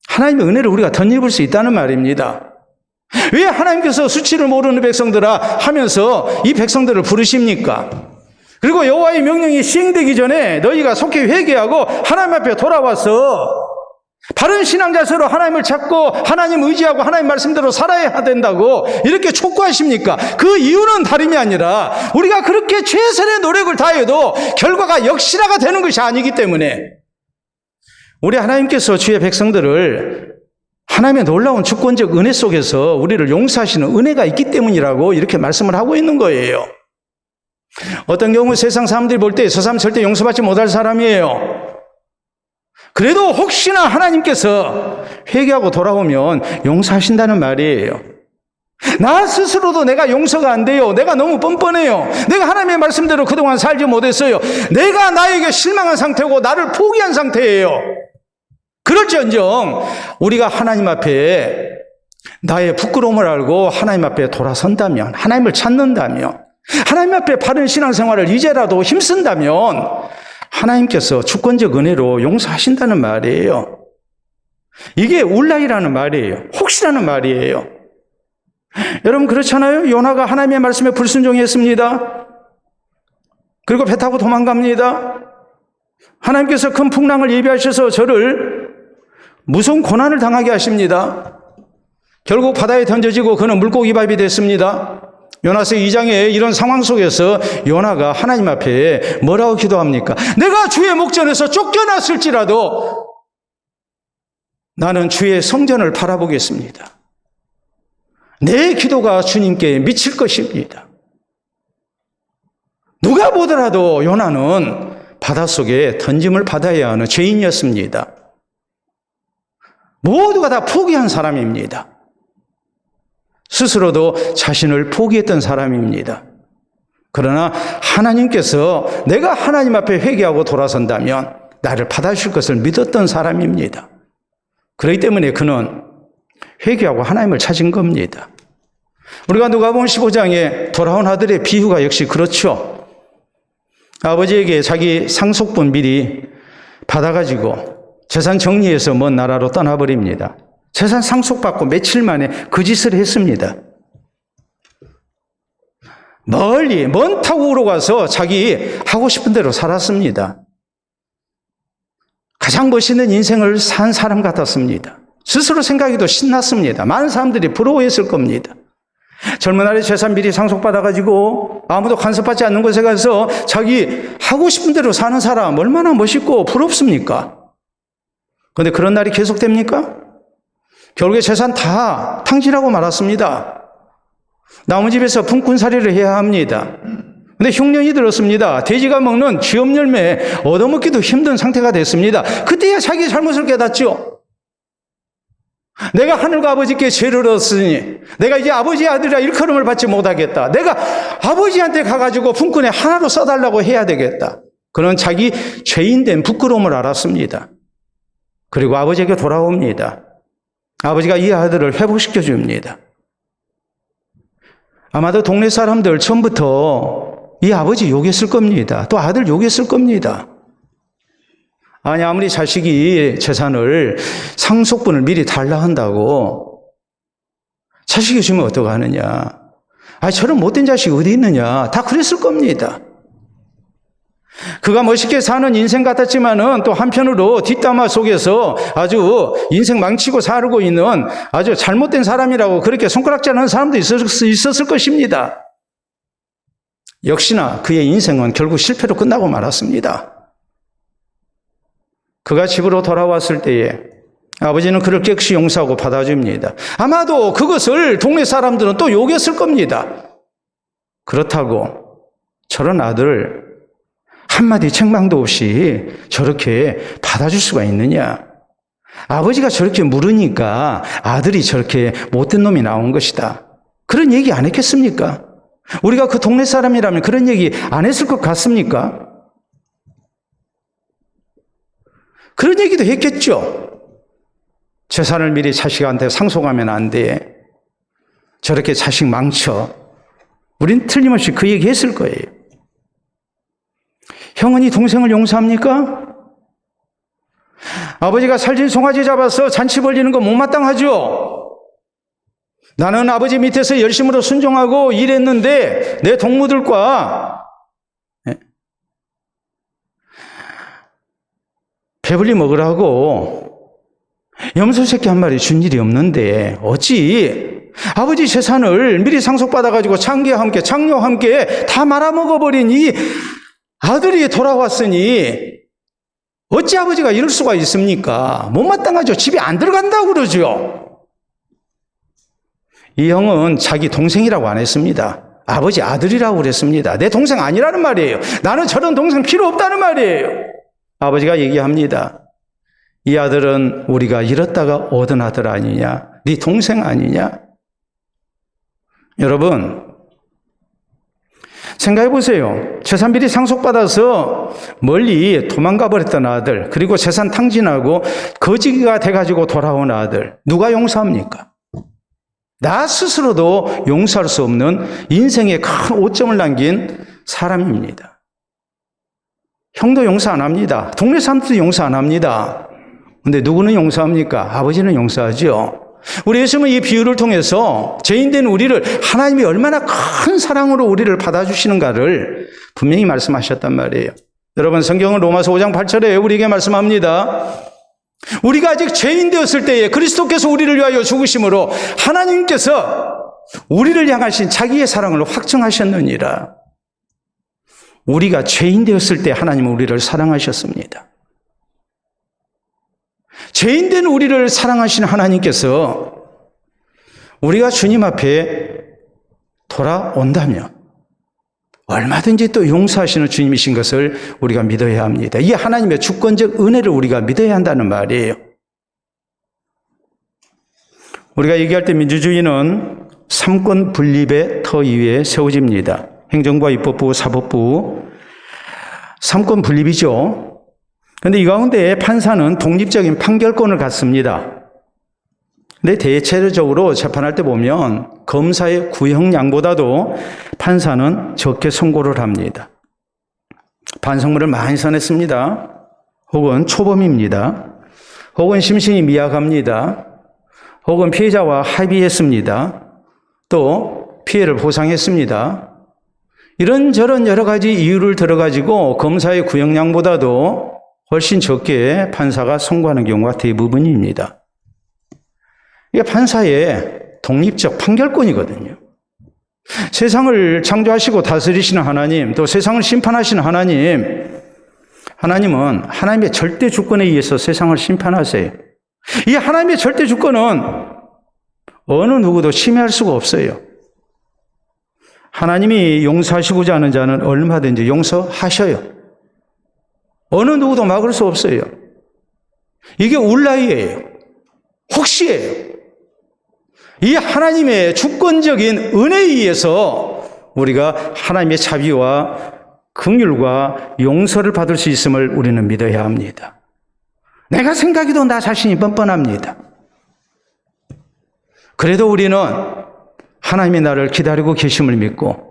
하나님의 은혜를 우리가 덧입을 수 있다는 말입니다. 왜 하나님께서 수치를 모르는 백성들아 하면서 이 백성들을 부르십니까? 그리고 여호와의 명령이 시행되기 전에 너희가 속히 회개하고 하나님 앞에 돌아와서 바른 신앙 자세로 하나님을 찾고 하나님 의지하고 하나님 말씀대로 살아야 된다고 이렇게 촉구하십니까? 그 이유는 다름이 아니라 우리가 그렇게 최선의 노력을 다해도 결과가 역시나가 되는 것이 아니기 때문에 우리 하나님께서 주의 백성들을 하나님의 놀라운 주권적 은혜 속에서 우리를 용서하시는 은혜가 있기 때문이라고 이렇게 말씀을 하고 있는 거예요. 어떤 경우 세상 사람들이 볼 때 저 사람 절대 용서받지 못할 사람이에요. 그래도 혹시나 하나님께서 회개하고 돌아오면 용서하신다는 말이에요. 나 스스로도 내가 용서가 안 돼요. 내가 너무 뻔뻔해요. 내가 하나님의 말씀대로 그동안 살지 못했어요. 내가 나에게 실망한 상태고 나를 포기한 상태예요. 그럴지언정 우리가 하나님 앞에 나의 부끄러움을 알고 하나님 앞에 돌아선다면, 하나님을 찾는다면, 하나님 앞에 바른 신앙생활을 이제라도 힘쓴다면 하나님께서 주권적 은혜로 용서하신다는 말이에요. 이게 울라이라는 말이에요. 혹시라는 말이에요. 여러분 그렇잖아요? 요나가 하나님의 말씀에 불순종했습니다. 그리고 배 타고 도망갑니다. 하나님께서 큰 풍랑을 예비하셔서 저를 무서운 고난을 당하게 하십니다. 결국 바다에 던져지고 그는 물고기밥이 됐습니다. 요나서 2장에 이런 상황 속에서 요나가 하나님 앞에 뭐라고 기도합니까? 내가 주의 목전에서 쫓겨났을지라도 나는 주의 성전을 바라보겠습니다. 내 기도가 주님께 미칠 것입니다. 누가 보더라도 요나는 바닷속에 던짐을 받아야 하는 죄인이었습니다. 모두가 다 포기한 사람입니다. 스스로도 자신을 포기했던 사람입니다. 그러나 하나님께서 내가 하나님 앞에 회개하고 돌아선다면 나를 받아주실 것을 믿었던 사람입니다. 그렇기 때문에 그는 회개하고 하나님을 찾은 겁니다. 우리가 누가복음 15장에 돌아온 아들의 비유가 역시 그렇죠. 아버지에게 자기 상속분 미리 받아가지고 재산 정리해서 먼 나라로 떠나버립니다. 재산 상속받고 며칠 만에 그 짓을 했습니다. 멀리 먼 타국으로 가서 자기 하고 싶은 대로 살았습니다. 가장 멋있는 인생을 산 사람 같았습니다. 스스로 생각해도 신났습니다. 많은 사람들이 부러워했을 겁니다. 젊은 날에 재산 미리 상속받아가지고 아무도 간섭받지 않는 곳에 가서 자기 하고 싶은 대로 사는 사람 얼마나 멋있고 부럽습니까? 그런데 그런 날이 계속됩니까? 결국에 재산 다 탕진하고 말았습니다. 나무집에서 품꾼살이를 해야 합니다. 근데 흉년이 들었습니다. 돼지가 먹는 쥐업 열매 얻어먹기도 힘든 상태가 됐습니다. 그때야 자기 잘못을 깨닫죠. 내가 하늘과 아버지께 죄를 얻었으니 내가 이제 아버지의 아들이라 일컬음을 받지 못하겠다. 내가 아버지한테 가가지고 품꾼에 하나로 써달라고 해야 되겠다. 그는 자기 죄인된 부끄러움을 알았습니다. 그리고 아버지에게 돌아옵니다. 아버지가 이 아들을 회복시켜 줍니다. 아마도 동네 사람들 처음부터 이 아버지 욕했을 겁니다. 또 아들 욕했을 겁니다. 아니 아무리 자식이 재산을 상속분을 미리 달라 한다고 자식이 주면 어떡하느냐. 아니 저런 못된 자식이 어디 있느냐. 다 그랬을 겁니다. 그가 멋있게 사는 인생 같았지만은 또 한편으로 뒷담화 속에서 아주 인생 망치고 살고 있는 아주 잘못된 사람이라고 그렇게 손가락질하는 사람도 있었을 것입니다. 역시나 그의 인생은 결국 실패로 끝나고 말았습니다. 그가 집으로 돌아왔을 때에 아버지는 그를 깨끗이 용서하고 받아줍니다. 아마도 그것을 동네 사람들은 또 욕했을 겁니다. 그렇다고 저런 아들을 한마디 책망도 없이 저렇게 받아줄 수가 있느냐. 아버지가 저렇게 물으니까 아들이 저렇게 못된 놈이 나온 것이다. 그런 얘기 안 했겠습니까? 우리가 그 동네 사람이라면 그런 얘기 안 했을 것 같습니까? 그런 얘기도 했겠죠. 재산을 미리 자식한테 상속하면 안 돼. 저렇게 자식 망쳐. 우린 틀림없이 그 얘기 했을 거예요. 형은 이 동생을 용서합니까? 아버지가 살진 송아지 잡아서 잔치 벌리는 거 못마땅하죠? 나는 아버지 밑에서 열심으로 순종하고 일했는데 내 동무들과 배불리 먹으라고 염소 새끼 한 마리 준 일이 없는데 어찌 아버지 재산을 미리 상속받아가지고 장계와 함께 장녀와 함께 다 말아먹어버린 이 아들이 돌아왔으니 어찌 아버지가 이럴 수가 있습니까? 못마땅하죠. 집에 안 들어간다고 그러죠. 이 형은 자기 동생이라고 안 했습니다. 아버지 아들이라고 그랬습니다. 내 동생 아니라는 말이에요. 나는 저런 동생 필요 없다는 말이에요. 아버지가 얘기합니다. 이 아들은 우리가 잃었다가 얻은 아들 아니냐? 네 동생 아니냐? 여러분, 생각해 보세요. 재산비리 상속받아서 멀리 도망가 버렸던 아들, 그리고 재산 탕진하고 거지가 돼가지고 돌아온 아들, 누가 용서합니까? 나 스스로도 용서할 수 없는 인생의 큰 오점을 남긴 사람입니다. 형도 용서 안 합니다. 동네 사람들도 용서 안 합니다. 근데 누구는 용서합니까? 아버지는 용서하죠. 우리 예수님은 이 비유를 통해서 죄인된 우리를 하나님이 얼마나 큰 사랑으로 우리를 받아주시는가를 분명히 말씀하셨단 말이에요. 여러분, 성경은 로마서 5장 8절에 우리에게 말씀합니다. 우리가 아직 죄인 되었을 때에 그리스도께서 우리를 위하여 죽으심으로 하나님께서 우리를 향하신 자기의 사랑을 확증하셨느니라. 우리가 죄인 되었을 때 하나님은 우리를 사랑하셨습니다. 죄인 된 우리를 사랑하신 하나님께서 우리가 주님 앞에 돌아온다면 얼마든지 또 용서하시는 주님이신 것을 우리가 믿어야 합니다. 이 하나님의 주권적 은혜를 우리가 믿어야 한다는 말이에요. 우리가 얘기할 때 민주주의는 삼권 분립의 터 위에 세워집니다. 행정부와 입법부, 사법부, 삼권 분립이죠. 그런데 이 가운데 판사는 독립적인 판결권을 갖습니다. 근데 대체적으로 재판할 때 보면 검사의 구형량보다도 판사는 적게 선고를 합니다. 반성문을 많이 써냈습니다. 혹은 초범입니다. 혹은 심신이 미약합니다. 혹은 피해자와 합의했습니다. 또 피해를 보상했습니다. 이런저런 여러 가지 이유를 들어가지고 검사의 구형량보다도 훨씬 적게 판사가 선고하는 경우가 대부분입니다. 이게 판사의 독립적 판결권이거든요. 세상을 창조하시고 다스리시는 하나님, 또 세상을 심판하시는 하나님, 하나님은 하나님의 절대 주권에 의해서 세상을 심판하세요. 이 하나님의 절대 주권은 어느 누구도 침해할 수가 없어요. 하나님이 용서하시고자 하는 자는 얼마든지 용서하셔요. 어느 누구도 막을 수 없어요. 이게 울라이예요. 혹시예요. 이 하나님의 주권적인 은혜에 의해서 우리가 하나님의 자비와 긍휼과 용서를 받을 수 있음을 우리는 믿어야 합니다. 내가 생각해도 나 자신이 뻔뻔합니다. 그래도 우리는 하나님이 나를 기다리고 계심을 믿고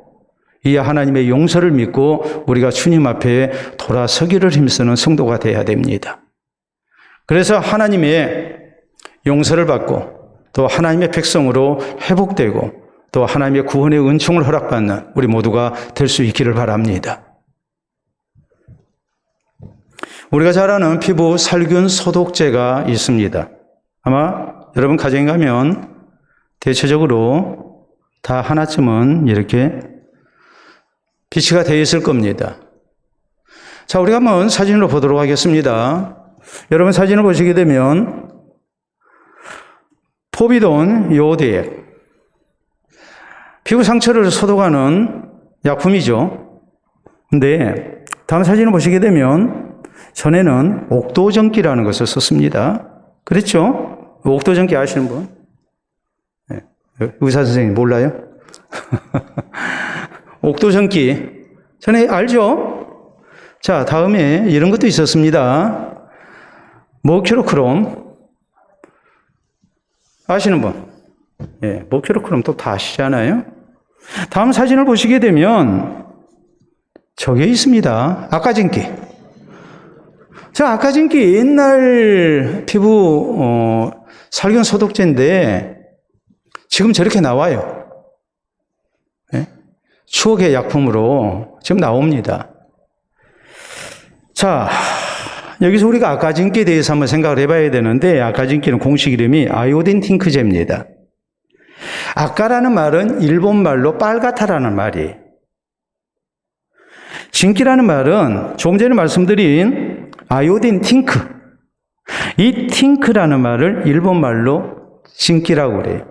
이 하나님의 용서를 믿고 우리가 주님 앞에 돌아서기를 힘쓰는 성도가 되어야 됩니다. 그래서 하나님의 용서를 받고 또 하나님의 백성으로 회복되고 또 하나님의 구원의 은총을 허락받는 우리 모두가 될 수 있기를 바랍니다. 우리가 잘 아는 피부 살균 소독제가 있습니다. 아마 여러분 가정에 가면 대체적으로 다 하나쯤은 이렇게 비치가 되어 있을 겁니다. 자, 우리가 한번 사진으로 보도록 하겠습니다. 여러분 사진을 보시게 되면 포비돈 요오드액, 피부 상처를 소독하는 약품이죠. 근데 다음 사진을 보시게 되면 전에는 옥도전기라는 것을 썼습니다. 그렇죠? 옥도전기 아시는 분? 네. 의사 선생님 몰라요? 옥도전기 전에 알죠? 자, 다음에 이런 것도 있었습니다. 머큐로크롬 아시는 분? 예, 머큐로크롬 또 다 아시잖아요. 다음 사진을 보시게 되면 저게 있습니다. 아까진기. 자, 아까진기 옛날 피부 살균 소독제인데 지금 저렇게 나와요. 예? 추억의 약품으로 지금 나옵니다. 자, 여기서 우리가 아까진기에 대해서 한번 생각을 해봐야 되는데 아까진기는 공식 이름이 아이오딘 팅크제입니다. 아까라는 말은 일본 말로 빨갛다라는 말이에요. 진기라는 말은 조금 전에 말씀드린 아이오딘 팅크, 이 팅크라는 말을 일본 말로 진기라고 그래요.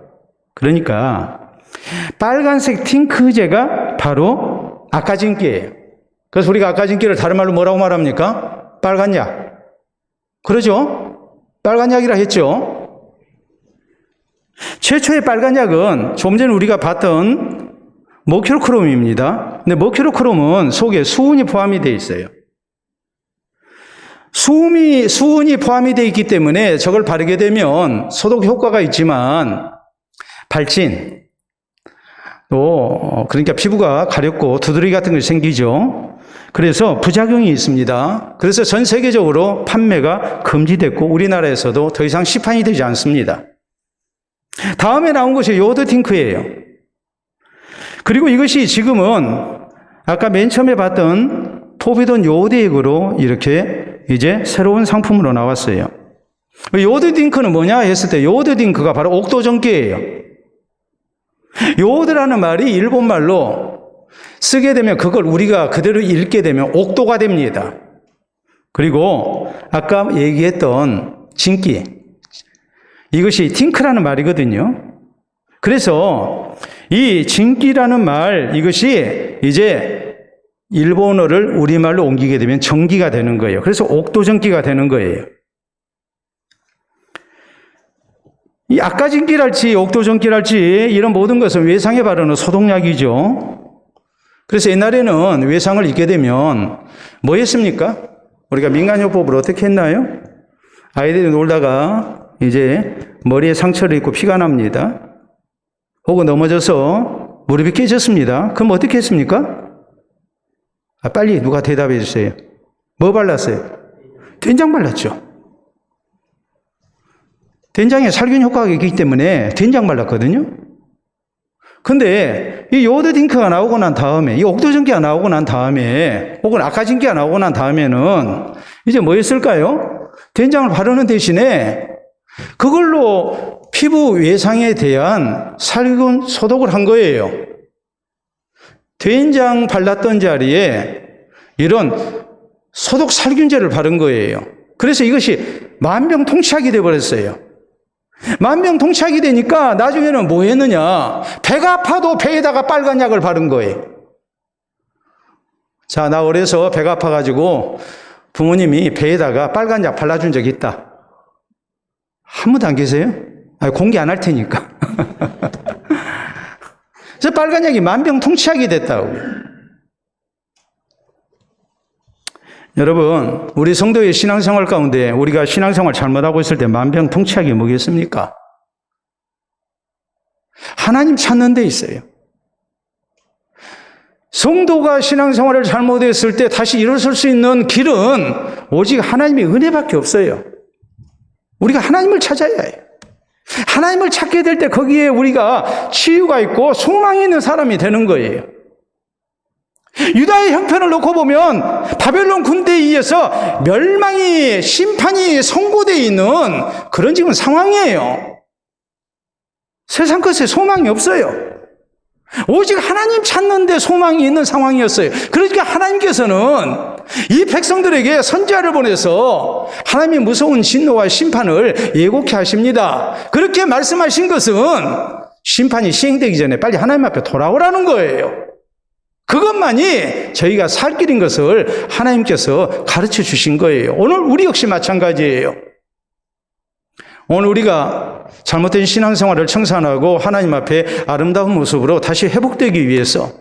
그러니까 빨간색 팅크제가 바로 아까진기예요. 그래서 우리가 아까진기를 다른 말로 뭐라고 말합니까? 빨간 약. 그러죠? 빨간 약이라 했죠. 최초의 빨간 약은 좀 전에 우리가 봤던 머큐로크롬입니다. 근데 머큐로크롬은 속에 수은이 포함이 되어 있어요. 수은이 포함이 되어 있기 때문에 저걸 바르게 되면 소독 효과가 있지만 발진, 또 그러니까 피부가 가렵고 두드러기 같은 것이 생기죠. 그래서 부작용이 있습니다. 그래서 전 세계적으로 판매가 금지됐고 우리나라에서도 더 이상 시판이 되지 않습니다. 다음에 나온 것이 요오드 팅크예요. 그리고 이것이 지금은 아까 맨 처음에 봤던 포비돈 요오드 액으로 이렇게 이제 새로운 상품으로 나왔어요. 요오드 팅크는 뭐냐 했을 때 요오드 팅크가 바로 옥도전기예요. 요오드라는 말이 일본말로 쓰게 되면 그걸 우리가 그대로 읽게 되면 옥도가 됩니다. 그리고 아까 얘기했던 진기, 이것이 팅크라는 말이거든요. 그래서 이 진기라는 말, 이것이 이제 일본어를 우리말로 옮기게 되면 전기가 되는 거예요. 그래서 옥도전기가 되는 거예요. 이 악가진기랄지 옥도전기랄지 이런 모든 것은 외상에 바르는 소독약이죠. 그래서 옛날에는 외상을 입게 되면 뭐 했습니까? 우리가 민간요법을 어떻게 했나요? 아이들이 놀다가 이제 머리에 상처를 입고 피가 납니다. 혹은 넘어져서 무릎이 깨졌습니다. 그럼 어떻게 했습니까? 빨리 누가 대답해 주세요. 뭐 발랐어요? 된장 발랐죠. 된장에 살균 효과가 있기 때문에 된장 발랐거든요. 근데 이 요오드 팅크가 나오고 난 다음에, 이 옥도전기가 나오고 난 다음에, 혹은 악화진기가 나오고 난 다음에는 이제 뭐 했을까요? 된장을 바르는 대신에 그걸로 피부 외상에 대한 살균 소독을 한 거예요. 된장 발랐던 자리에 이런 소독 살균제를 바른 거예요. 그래서 이것이 만병통치약이 되어버렸어요. 만병통치약이 되니까 나중에는 뭐 했느냐? 배가 아파도 배에다가 빨간 약을 바른 거예요. 자, 나 어려서 배가 아파가지고 부모님이 배에다가 빨간 약 발라준 적이 있다. 한 분도 안 계세요? 공개 안 할 테니까. 그래서 빨간 약이 만병통치약이 됐다고요. 여러분, 우리 성도의 신앙생활 가운데 우리가 신앙생활 잘못하고 있을 때 만병통치약이 뭐겠습니까? 하나님 찾는 데 있어요. 성도가 신앙생활을 잘못했을 때 다시 일어설 수 있는 길은 오직 하나님의 은혜밖에 없어요. 우리가 하나님을 찾아야 해요. 하나님을 찾게 될 때 거기에 우리가 치유가 있고 소망이 있는 사람이 되는 거예요. 유다의 형편을 놓고 보면 바벨론 군대에 의해서 멸망이, 심판이 선고되어 있는 그런 지금 상황이에요. 세상 것에 소망이 없어요. 오직 하나님 찾는 데 소망이 있는 상황이었어요. 그러니까 하나님께서는 이 백성들에게 선지자를 보내서 하나님의 무서운 진노와 심판을 예고케 하십니다. 그렇게 말씀하신 것은 심판이 시행되기 전에 빨리 하나님 앞에 돌아오라는 거예요. 그것만이 저희가 살 길인 것을 하나님께서 가르쳐 주신 거예요. 오늘 우리 역시 마찬가지예요. 오늘 우리가 잘못된 신앙생활을 청산하고 하나님 앞에 아름다운 모습으로 다시 회복되기 위해서,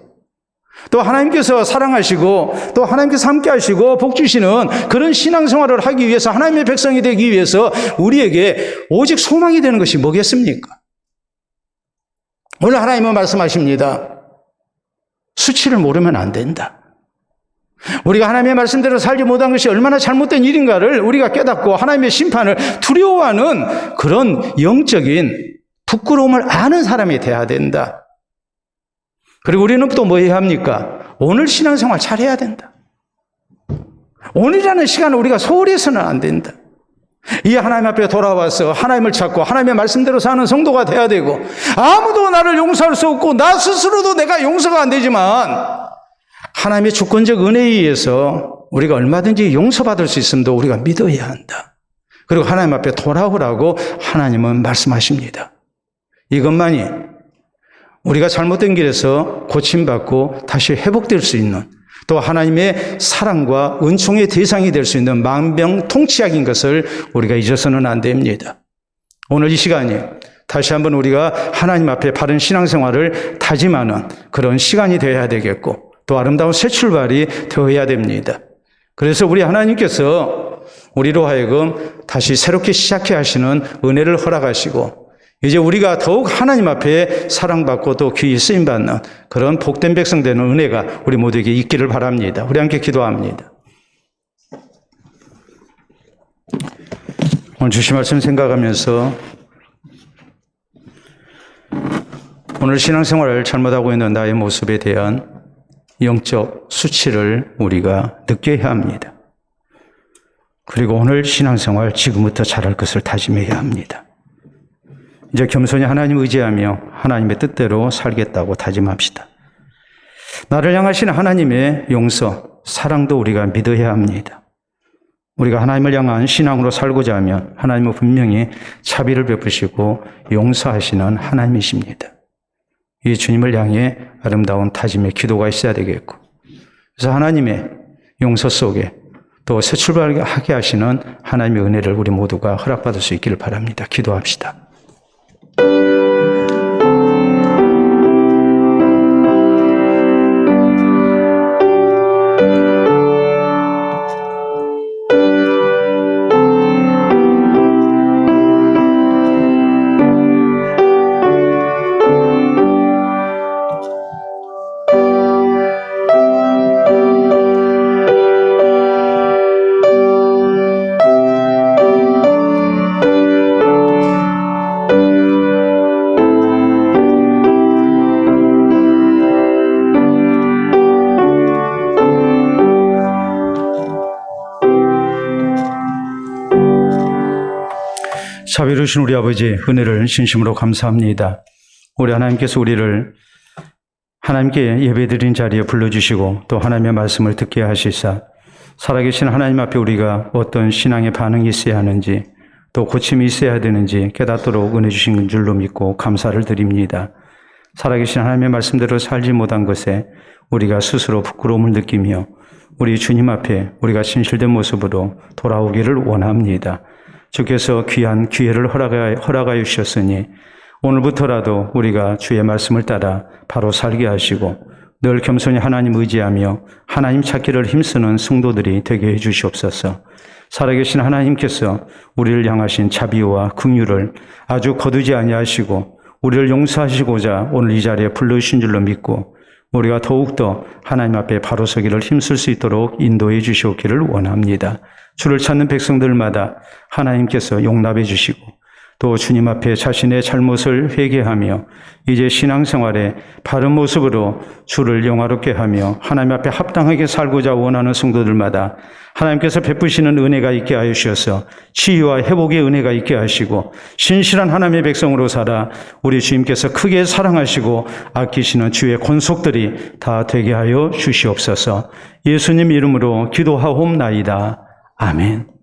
또 하나님께서 사랑하시고 또 하나님께서 함께 하시고 복 주시는 그런 신앙생활을 하기 위해서, 하나님의 백성이 되기 위해서 우리에게 오직 소망이 되는 것이 뭐겠습니까? 오늘 하나님은 말씀하십니다. 수치를 모르면 안 된다. 우리가 하나님의 말씀대로 살지 못한 것이 얼마나 잘못된 일인가를 우리가 깨닫고 하나님의 심판을 두려워하는 그런 영적인 부끄러움을 아는 사람이 돼야 된다. 그리고 우리는 또 뭐 해야 합니까? 오늘 신앙생활 잘해야 된다. 오늘이라는 시간을 우리가 소홀히 해서는 안 된다. 이 하나님 앞에 돌아와서 하나님을 찾고 하나님의 말씀대로 사는 성도가 돼야 되고, 아무도 나를 용서할 수 없고 나 스스로도 내가 용서가 안 되지만 하나님의 주권적 은혜에 의해서 우리가 얼마든지 용서받을 수 있음도 우리가 믿어야 한다. 그리고 하나님 앞에 돌아오라고 하나님은 말씀하십니다. 이것만이 우리가 잘못된 길에서 고침받고 다시 회복될 수 있는, 또 하나님의 사랑과 은총의 대상이 될 수 있는 만병통치약인 것을 우리가 잊어서는 안 됩니다. 오늘 이 시간이 다시 한번 우리가 하나님 앞에 바른 신앙생활을 다짐하는 그런 시간이 되어야 되겠고 또 아름다운 새 출발이 되어야 됩니다. 그래서 우리 하나님께서 우리로 하여금 다시 새롭게 시작해 하시는 은혜를 허락하시고 이제 우리가 더욱 하나님 앞에 사랑받고 또 귀히 쓰임받는 그런 복된 백성 되는 은혜가 우리 모두에게 있기를 바랍니다. 우리 함께 기도합니다. 오늘 주신 말씀 생각하면서 오늘 신앙생활을 잘못하고 있는 나의 모습에 대한 영적 수치를 우리가 느껴야 합니다. 그리고 오늘 신앙생활 지금부터 잘할 것을 다짐해야 합니다. 이제 겸손히 하나님 의지하며 하나님의 뜻대로 살겠다고 다짐합시다. 나를 향하신 하나님의 용서, 사랑도 우리가 믿어야 합니다. 우리가 하나님을 향한 신앙으로 살고자 하면 하나님은 분명히 자비를 베푸시고 용서하시는 하나님이십니다. 이 주님을 향해 아름다운 다짐의 기도가 있어야 되겠고 그래서 하나님의 용서 속에 또 새 출발하게 하시는 하나님의 은혜를 우리 모두가 허락받을 수 있기를 바랍니다. 기도합시다. 자비로우신 우리 아버지 은혜를 진심으로 감사합니다. 우리 하나님께서 우리를 하나님께 예배드린 자리에 불러주시고 또 하나님의 말씀을 듣게 하시사 살아계신 하나님 앞에 우리가 어떤 신앙의 반응이 있어야 하는지 또 고침이 있어야 되는지 깨닫도록 은혜 주신 줄로 믿고 감사를 드립니다. 살아계신 하나님의 말씀대로 살지 못한 것에 우리가 스스로 부끄러움을 느끼며 우리 주님 앞에 우리가 진실된 모습으로 돌아오기를 원합니다. 주께서 귀한 기회를 허락하여 주셨으니 오늘부터라도 우리가 주의 말씀을 따라 바로 살게 하시고 늘 겸손히 하나님 의지하며 하나님 찾기를 힘쓰는 성도들이 되게 해 주시옵소서. 살아계신 하나님께서 우리를 향하신 자비와 긍휼을 아주 거두지 아니하시고 우리를 용서하시고자 오늘 이 자리에 불러주신 줄로 믿고 우리가 더욱더 하나님 앞에 바로 서기를 힘쓸 수 있도록 인도해 주시옵기를 원합니다. 주를 찾는 백성들마다 하나님께서 용납해 주시고 또 주님 앞에 자신의 잘못을 회개하며 이제 신앙생활에 바른 모습으로 주를 영화롭게 하며 하나님 앞에 합당하게 살고자 원하는 성도들마다 하나님께서 베푸시는 은혜가 있게 하여 주셔서 치유와 회복의 은혜가 있게 하시고 신실한 하나님의 백성으로 살아 우리 주님께서 크게 사랑하시고 아끼시는 주의 권속들이 다 되게 하여 주시옵소서. 예수님 이름으로 기도하옵나이다. 아멘.